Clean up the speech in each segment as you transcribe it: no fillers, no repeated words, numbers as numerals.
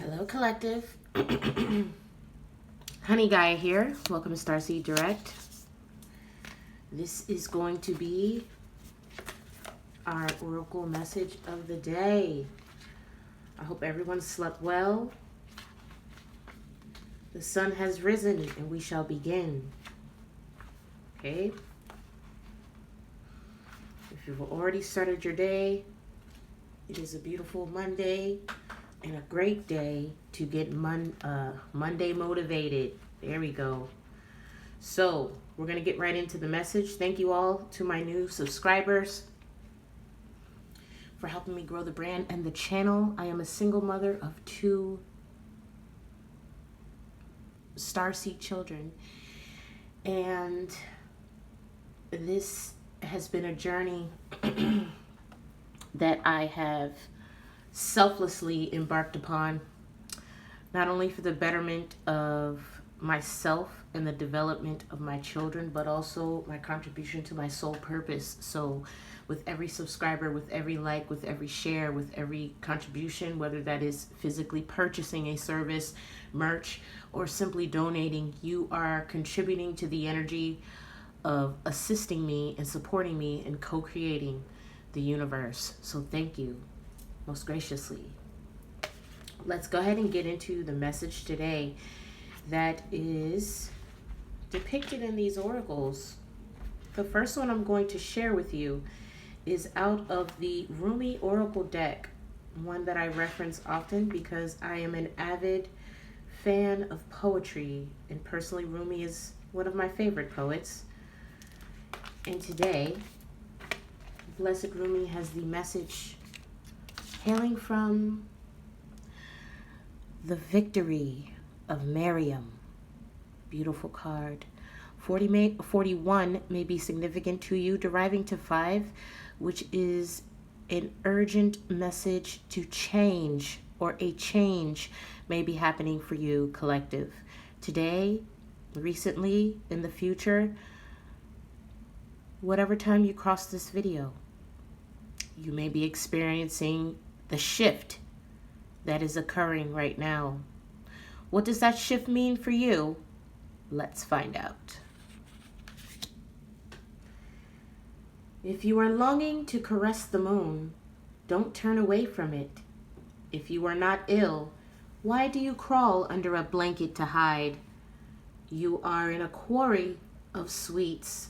Hello, collective. Honey Guy here. Welcome to Starseed Direct. This is going to be our oracle message of the day. I hope everyone slept well. The sun has risen and we shall begin. Okay? If you've already started your day, it is a beautiful Monday and a great day to get Monday motivated. There we go. So we're going to get right into the message. Thank you all to my new subscribers for helping me grow the brand and the channel. I am a single mother of 2 starseed children, and this has been a journey that I have selflessly embarked upon, not only for the betterment of myself and the development of my children, but also my contribution to my soul purpose. So with every subscriber, with every like, with every share, with every contribution, whether that is physically purchasing a service, merch, or simply donating, you are contributing to the energy of assisting me and supporting me in co-creating the universe. So thank you most graciously. Let's go ahead and get into the message today that is depicted in these oracles. The first one I'm going to share with you is out of the Rumi Oracle deck, one that I reference often because I am an avid fan of poetry, and personally Rumi is one of my favorite poets. And today, Blessed Rumi has the message hailing from the victory of Miriam. Beautiful card. 41 may be significant to you, deriving to 5, which is an urgent message to change, or a change may be happening for you, collective. Today, recently, in the future, whatever time you cross this video, you may be experiencing the shift that is occurring right now. What does that shift mean for you? Let's find out. If you are longing to caress the moon, don't turn away from it. If you are not ill, why do you crawl under a blanket to hide? You are in a quarry of sweets.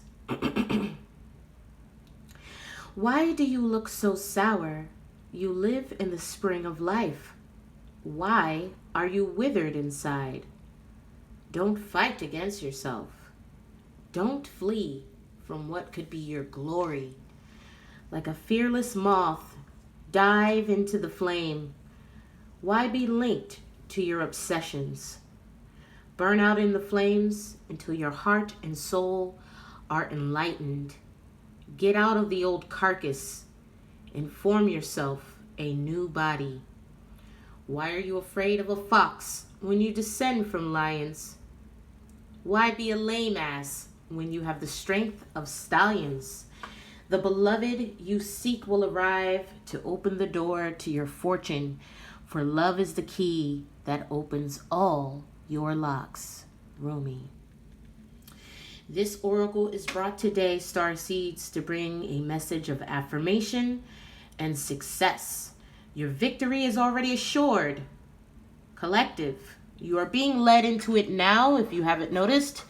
Why do you look so sour? You live in the spring of life. Why are you withered inside? Don't fight against yourself. Don't flee from what could be your glory. Like a fearless moth, dive into the flame. Why be linked to your obsessions? Burn out in the flames until your heart and soul are enlightened. Get out of the old carcass and form yourself a new body. Why are you afraid of a fox when you descend from lions? Why be a lame ass when you have the strength of stallions? The beloved you seek will arrive to open the door to your fortune, for love is the key that opens all your locks. Rumi. This oracle is brought today, Starseeds, to bring a message of affirmation and success. Your victory is already assured. Collective, you are being led into it now, if you haven't noticed.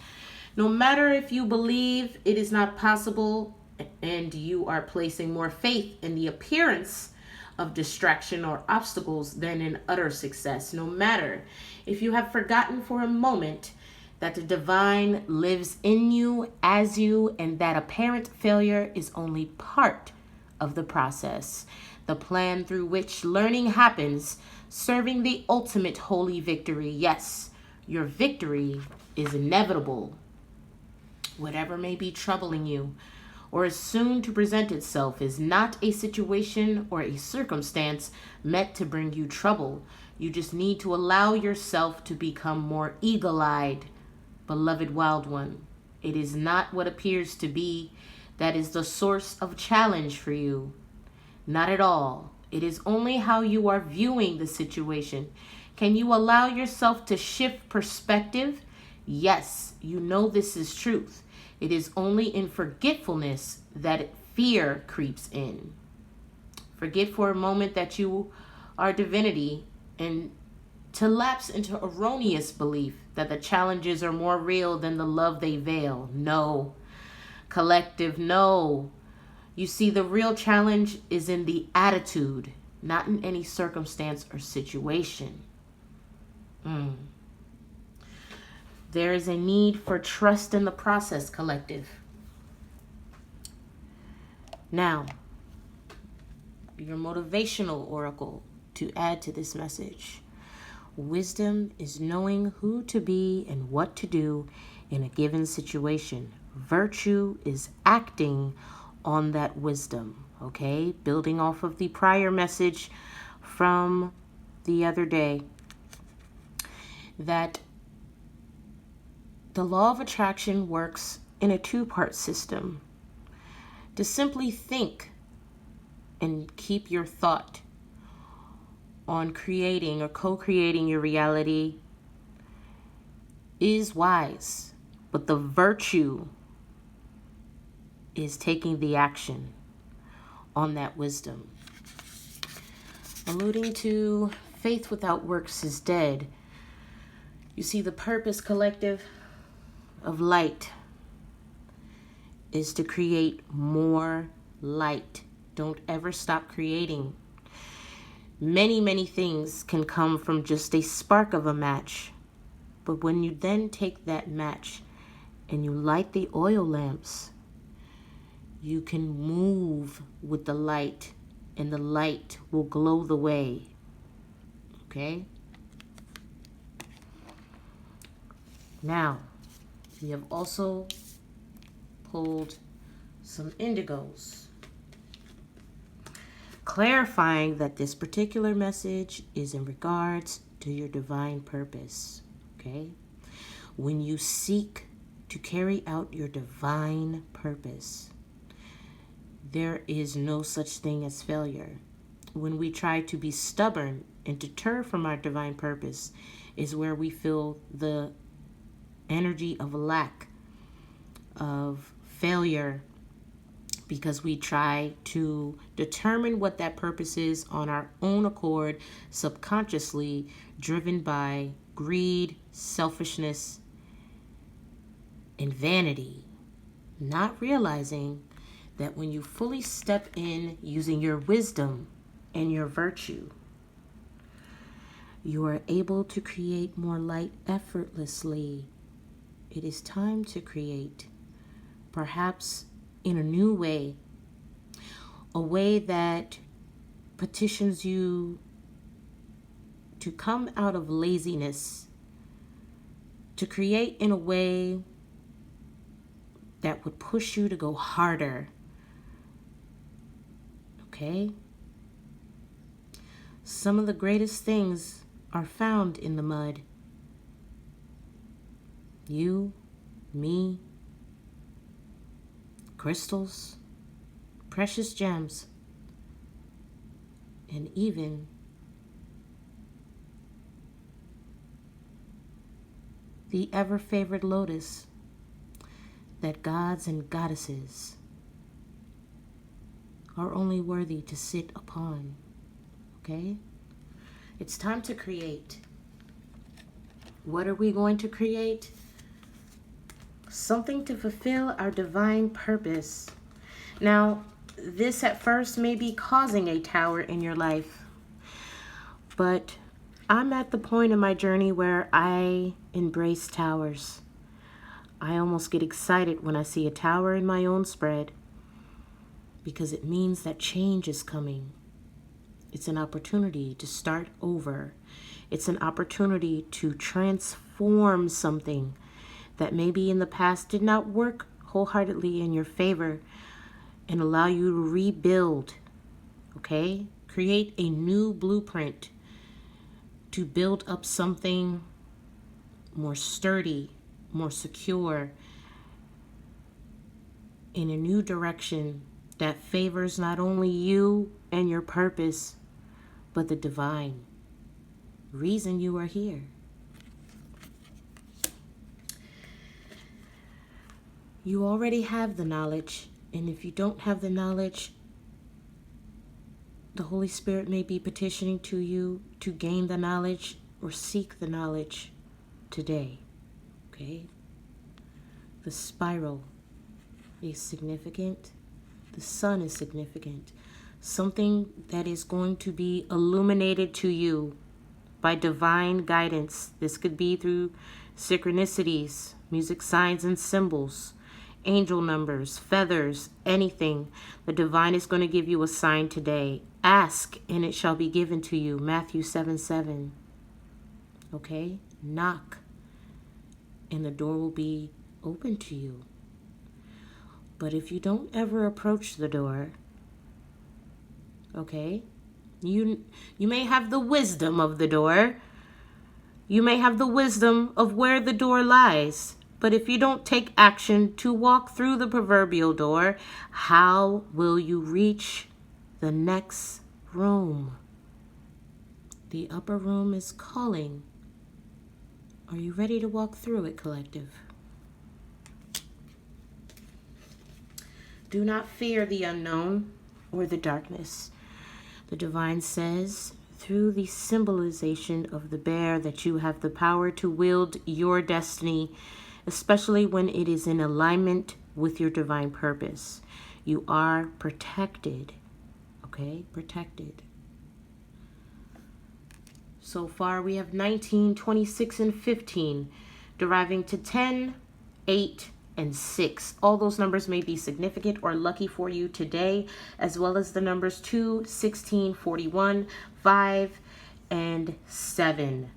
No matter if you believe it is not possible and you are placing more faith in the appearance of distraction or obstacles than in utter success. No matter if you have forgotten for a moment that the divine lives in you, as you, and that apparent failure is only part of the process, the plan through which learning happens, serving the ultimate holy victory. Yes, your victory is inevitable. Whatever may be troubling you or is soon to present itself is not a situation or a circumstance meant to bring you trouble. You just need to allow yourself to become more eagle-eyed. Beloved wild one, it is not what appears to be that is the source of challenge for you. Not at all. It is only how you are viewing the situation. Can you allow yourself to shift perspective? Yes, you know this is truth. It is only in forgetfulness that fear creeps in. Forget for a moment that you are divinity and to lapse into erroneous belief that the challenges are more real than the love they veil. No. Collective, no. You see, the real challenge is in the attitude, not in any circumstance or situation. There is a need for trust in the process, collective. Now, your motivational oracle to add to this message. Wisdom is knowing who to be and what to do in a given situation. Virtue is acting on that wisdom, okay? Building off of the prior message from the other day, that the law of attraction works in a two-part system. To simply think and keep your thought on creating or co-creating your reality is wise, but the virtue is taking the action on that wisdom. Alluding to faith without works is dead. You see, the purpose, collective, of light is to create more light. Don't ever stop creating. Many things can come from just a spark of a match. But when you then take that match and you light the oil lamps, you can move with the light and the light will glow the way. Okay? Now, we have also pulled some indigos, clarifying that this particular message is in regards to your divine purpose. Okay? When you seek to carry out your divine purpose, there is no such thing as failure. When we try to be stubborn and deter from our divine purpose is where we feel the energy of lack, of failure, because we try to determine what that purpose is on our own accord, subconsciously, driven by greed, selfishness, and vanity, not realizing that when you fully step in using your wisdom and your virtue, you are able to create more light effortlessly. It is time to create, perhaps in a new way, a way that petitions you to come out of laziness, to create in a way that would push you to go harder. Okay? Some of the greatest things are found in the mud. You, me, crystals, precious gems, and even the ever-favored lotus that gods and goddesses are only worthy to sit upon. Okay? It's time to create. What are we going to create? Something to fulfill our divine purpose. Now, this at first may be causing a tower in your life, but I'm at the point in my journey where I embrace towers. I almost get excited when I see a tower in my own spread because it means that change is coming. It's an opportunity to start over. It's an opportunity to transform something that maybe in the past did not work wholeheartedly in your favor and allow you to rebuild, okay? Create a new blueprint to build up something more sturdy, more secure, in a new direction that favors not only you and your purpose, but the divine. reason you are here. You already have the knowledge, and if you don't have the knowledge, the Holy Spirit may be petitioning to you to gain the knowledge or seek the knowledge today. Okay? The spiral is significant. The sun is significant. Something that is going to be illuminated to you by divine guidance. This could be through synchronicities, music signs and symbols, angel numbers, feathers, anything. The divine is going to give you a sign today. Ask and it shall be given to you. Matthew 7:7. Okay? Knock and the door will be open to you. But if you don't ever approach the door, okay, you may have the wisdom of the door. You may have the wisdom of where the door lies. But if you don't take action to walk through the proverbial door, how will you reach the next room? The upper room is calling. Are you ready to walk through it, collective? Do not fear the unknown or the darkness. The divine says, through the symbolization of the bear, that you have the power to wield your destiny, especially when it is in alignment with your divine purpose. You are protected. Okay? Protected. So far, we have 19, 26, and 15, deriving to 10, 8, and 6. All those numbers may be significant or lucky for you today, as well as the numbers 2, 16, 41, 5, and 7.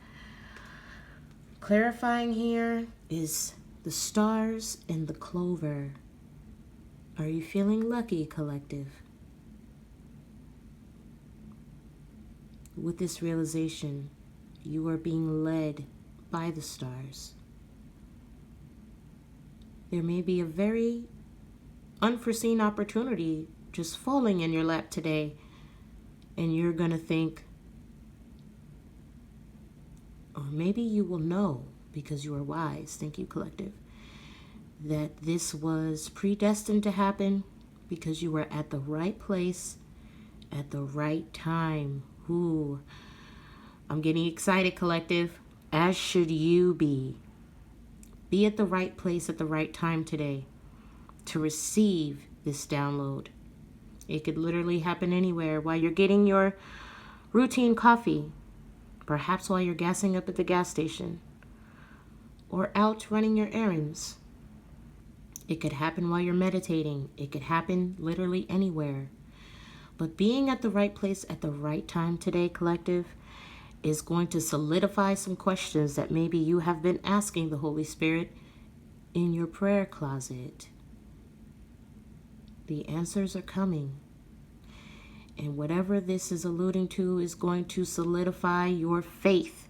Clarifying here is the stars and the clover. Are you feeling lucky, collective? With this realization, you are being led by the stars. There may be a very unforeseen opportunity just falling in your lap today, and you're going to think, or maybe you will know because you are wise, thank you, collective, that this was predestined to happen because you were at the right place at the right time. Ooh, I'm getting excited, collective, as should you be. Be at the right place at the right time today to receive this download. It could literally happen anywhere while you're getting your routine coffee, perhaps while you're gassing up at the gas station, or out running your errands. It could happen while you're meditating. It could happen literally anywhere. But being at the right place at the right time today, collective, is going to solidify some questions that maybe you have been asking the Holy Spirit in your prayer closet. The answers are coming. And whatever this is alluding to is going to solidify your faith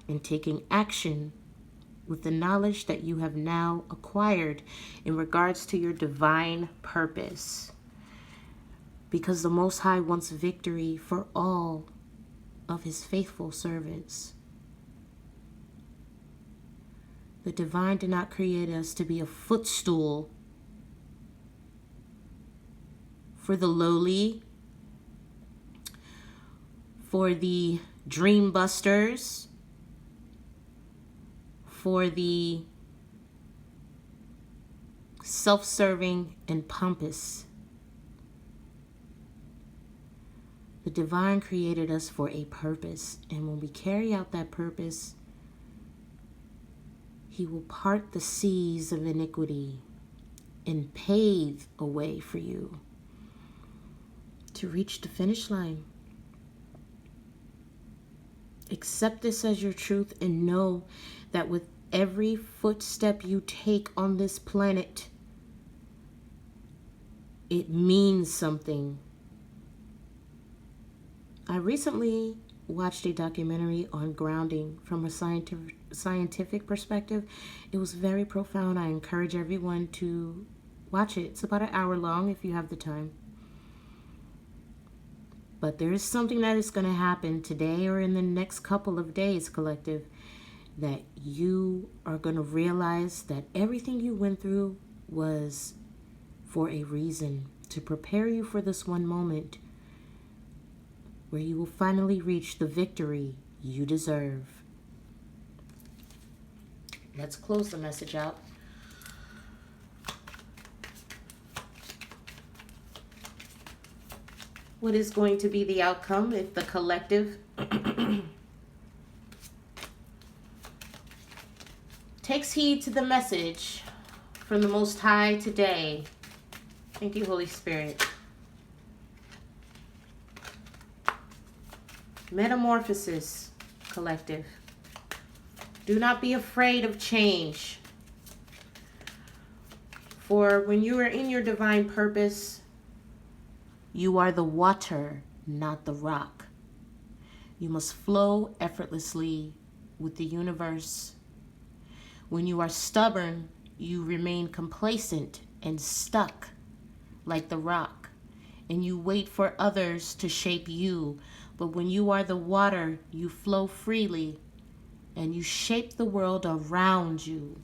in taking action with the knowledge that you have now acquired in regards to your divine purpose. Because the Most High wants victory for all of his faithful servants. The divine did not create us to be a footstool for the lowly, for the dream busters, for the self-serving and pompous. The divine created us for a purpose, and when we carry out that purpose, he will part the seas of iniquity and pave a way for you to reach the finish line. Accept this as your truth and know that with every footstep you take on this planet, it means something. I recently watched a documentary on grounding from a scientific perspective. It was very profound. I encourage everyone to watch it. It's about an hour long if you have the time. But there is something that is going to happen today or in the next couple of days, collective, that you are going to realize that everything you went through was for a reason, to prepare you for this one moment where you will finally reach the victory you deserve. Let's close the message out. What is going to be the outcome if the collective takes heed to the message from the Most High today? Thank you, Holy Spirit. Metamorphosis, collective. Do not be afraid of change. For when you are in your divine purpose, you are the water, not the rock. You must flow effortlessly with the universe. When you are stubborn, you remain complacent and stuck like the rock, and you wait for others to shape you. But when you are the water, you flow freely and you shape the world around you.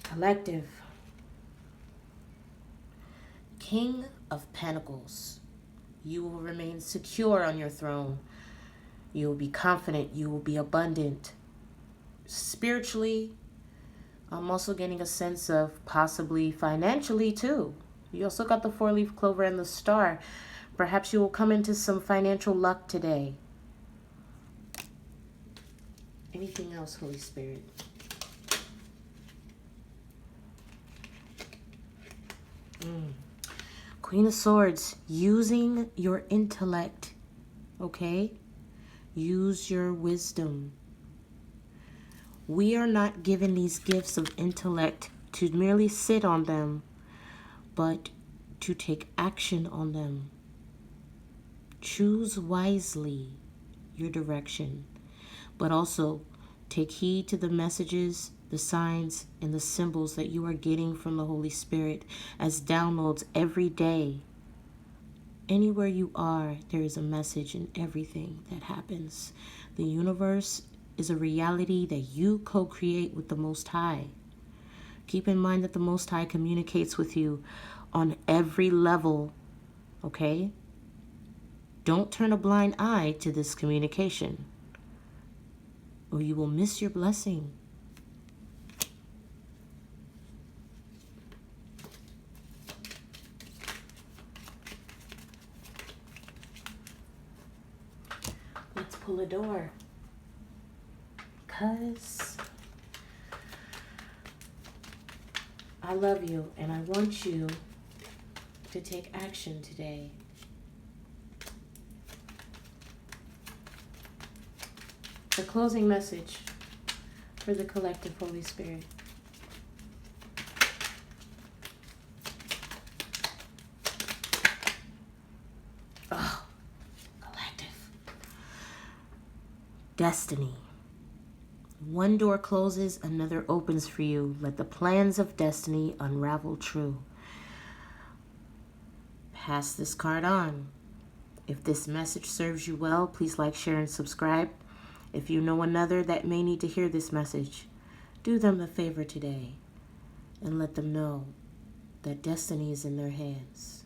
Collective. King of Pentacles. You will remain secure on your throne. You will be confident. You will be abundant. Spiritually, I'm also getting a sense of possibly financially too. You also got the 4-leaf clover and the star. Perhaps you will come into some financial luck today. Anything else, Holy Spirit? Queen of Swords, using your intellect, okay? Use your wisdom. We are not given these gifts of intellect to merely sit on them, but to take action on them. Choose wisely your direction, but also take heed to the messages, the signs, and the symbols that you are getting from the Holy Spirit as downloads every day. Anywhere you are, there is a message in everything that happens. The universe is a reality that you co-create with the Most High. Keep in mind that the Most High communicates with you on every level, okay? Don't turn a blind eye to this communication, or you will miss your blessing. Let's pull a door. Because I love you and I want you to take action today. The closing message for the collective, Holy Spirit. Oh, collective. Destiny. One door closes, another opens for you. Let the plans of destiny unravel true. Pass this card on. If this message serves you well, please like, share, and subscribe. If you know another that may need to hear this message, do them the favor today and let them know that destiny is in their hands.